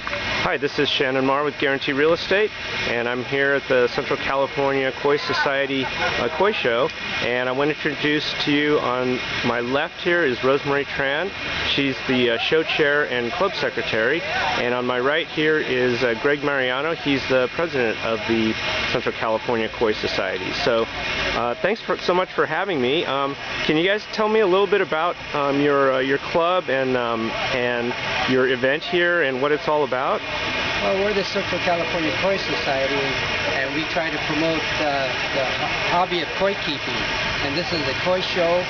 Hi, this is Shannon Marr with Guarantee Real Estate, and I'm here at the Central California Koi Society Koi Show, and I want to introduce to you, on my left here is Rosimeri Tran. She's the show chair and club secretary, and on my right here is Greg Mariano. He's the president of the Central California Koi Society. So thanks so much for having me. Can you guys tell me a little bit about your club and your event here and what it's all about? Well, we're the Central California Koi Society, and we try to promote the hobby of koi keeping. And this is a koi show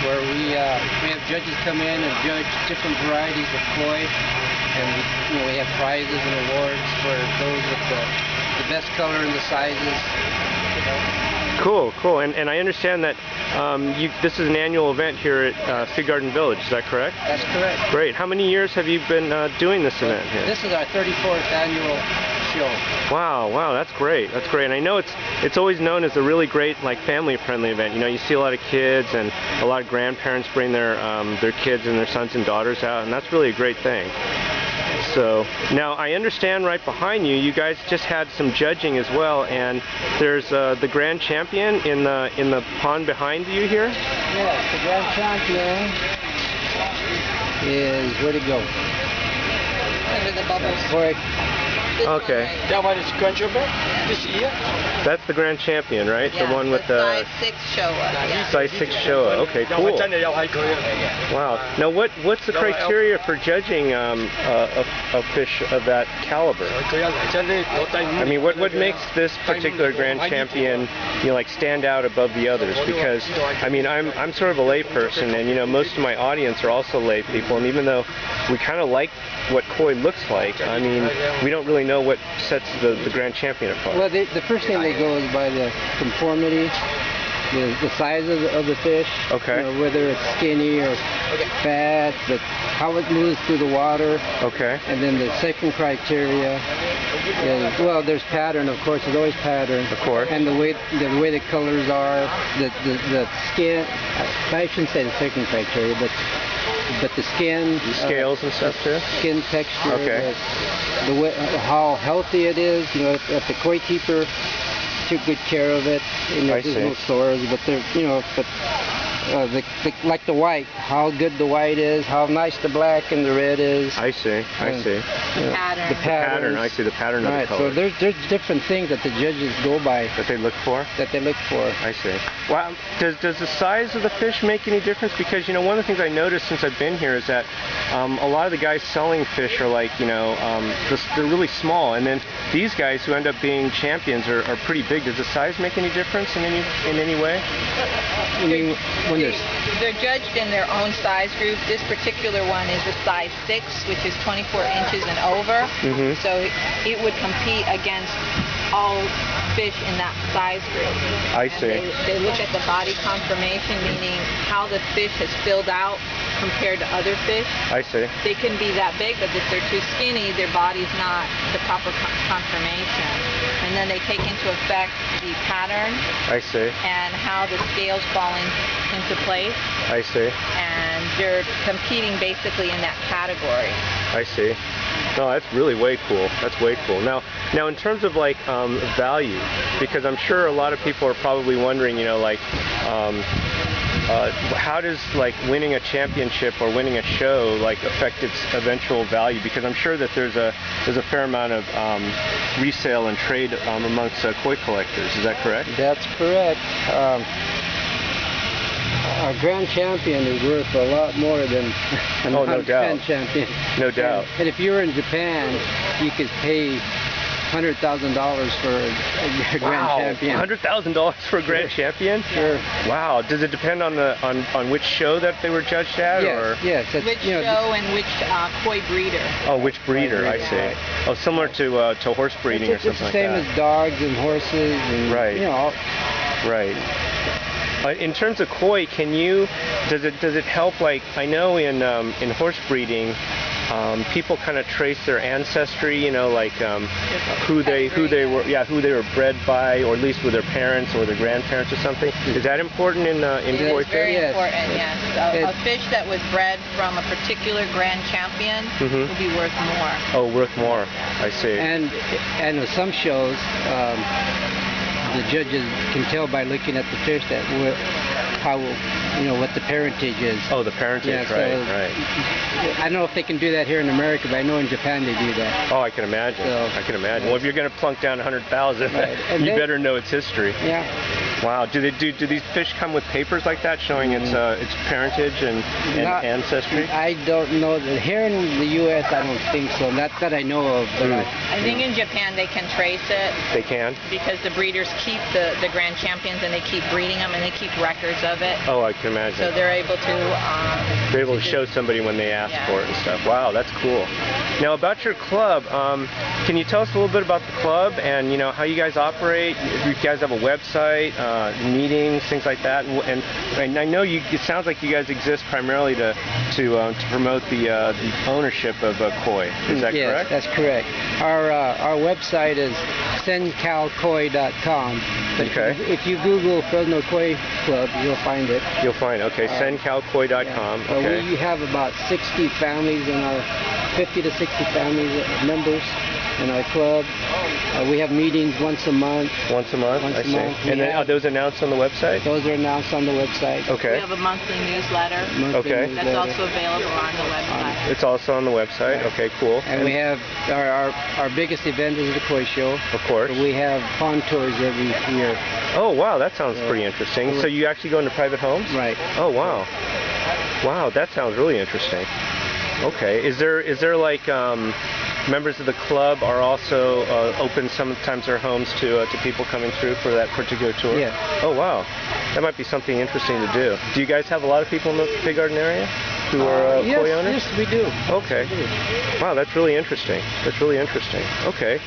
where we have judges come in and judge different varieties of koi, and we have prizes and awards for those with the best color and the sizes. Cool, cool. And I understand that this is an annual event here at Sea Garden Village, is that correct? That's correct. Great. How many years have you been doing this event here? This is our 34th annual show. Wow, wow, that's great. That's great. And I know it's always known as a really great, like, family-friendly event. You know, you see a lot of kids and a lot of grandparents bring their kids and their sons and daughters out, and that's really a great thing. So now I understand right behind you, you guys just had some judging as well, and there's the grand champion in the pond behind you here. Yes, the grand champion is, where'd it go? Under the bubbles. Okay. That one is grand champion this year. That's the grand champion, right? Yeah, the one with the size 6 Showa. Yeah. size 6 Showa. Okay, cool. Wow. Now, what's the criteria for judging a fish of that caliber? I mean, what makes this particular grand champion, like, stand out above the others? Because I mean, I'm sort of a lay person, and most of my audience are also lay people, and even though we kind of like what koi looks like, I mean, we don't really know what sets the grand champion apart. Well, the first thing they go is by the conformity, the size of the fish. Okay. Whether it's skinny or fat, but how it moves through the water. Okay. And then the second criteria is, well, there's pattern, of course. There's always pattern. Of course. And the way the colors are, the skin. I shouldn't say the second criteria, but the skin, the scales and stuff too. Skin texture. Okay. The way, how healthy it is. If the koi keeper took good care of it, there's no sores. But like the white, how good the white is, how nice the black and the red is. I see. I see. The pattern. The pattern. I see the pattern of the color. So there's different things that the judges go by. That they look for. I see. Well, does the size of the fish make any difference? Because one of the things I noticed since I've been here is that a lot of the guys selling fish are like they're really small, and then these guys who end up being champions are pretty big. Does the size make any difference in any way? I mean, they're judged in their own size group. This particular one is a size 6, which is 24 inches and over. Mm-hmm. So it would compete against all fish in that size group. I see. They look at the body conformation, meaning how the fish has filled out compared to other fish. I see. They can be that big, but if they're too skinny, their body's not the proper conformation. And then they take into effect the pattern. I see. And how the scales falling into place. I see. And they're competing basically in that category. I see. No, that's really way cool. That's way cool. Now in terms of like value, because I'm sure a lot of people are probably wondering, how does like winning a championship or winning a show like affect its eventual value? Because I'm sure that there's a fair amount of resale and trade amongst koi collectors. Is that correct? That's correct. Our grand champion is worth a lot more than no doubt. Grand champion. No doubt. And if you were in Japan, you could pay $100,000 for a grand champion. $100,000 for a grand champion? Sure. Wow. Does it depend on which show that they were judged at? Yes. Which show and which koi breeder? Oh, which breeder? I see. Oh, similar to horse breeding or something like that. It's the same as dogs and horses and right. Right. In terms of koi, does it help? Like I know in horse breeding, people kind of trace their ancestry, you know, like who they were bred by, or at least with their parents or their grandparents or something. Is that important in koi? It is very important, yes. A fish that was bred from a particular grand champion will be worth more. Oh, worth more. I see. And with some shows, the judges can tell by looking at the fish that what the parentage is. Oh, the parentage, right. I don't know if they can do that here in America, but I know in Japan they do that. Oh, I can imagine. I can imagine. Well, if you're going to plunk down 100,000, you better know its history. Yeah. Wow. Do these fish come with papers like that showing its parentage and ancestry? I don't know. Here in the U.S., I don't think so. Not that I know of. But I think in Japan they can trace it. They can? Because the breeders keep the grand champions and they keep breeding them and they keep records of it. Oh, I can imagine. So they're able to... they're able to show somebody when they ask for it and stuff. Wow, that's cool. Now about your club, can you tell us a little bit about the club and how you guys operate? You guys have a website, meetings, things like that, and I know it sounds like you guys exist primarily to promote the ownership of koi. Is that correct? Yes, that's correct. Our website is sencalkoi.com. Okay. If you Google Fresno Koi Club, you'll find it. You'll find it. Okay, sencalkoi.com. Yeah. Okay. We have about 60 families in our 50 to 60 families members in our club. We have meetings once a month. Once a month? I see. And then are those announced on the website? Those are announced on the website. Okay. We have a monthly newsletter. That's also available on the website. It's also on the website. Okay, cool. And we have our biggest event is the koi show. Of course. We have pond tours every year. Oh, wow, that sounds pretty interesting. So you actually go into private homes? Right. Oh, wow. Wow, that sounds really interesting. Okay. Is there like members of the club are also open sometimes their homes to people coming through for that particular tour? Yeah. Oh, wow. That might be something interesting to do. Do you guys have a lot of people in the Big Garden area who are koi owners? Yes, we do. Okay. Wow, that's really interesting. That's really interesting. Okay.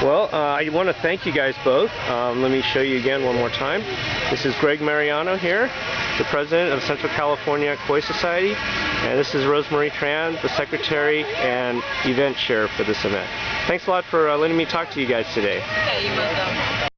Well, I want to thank you guys both. Let me show you again one more time. This is Greg Mariano here, the president of Central California Koi Society, and this is Rosimeri Tran, the secretary and event chair for this event. Thanks a lot for letting me talk to you guys today. Okay, you're welcome.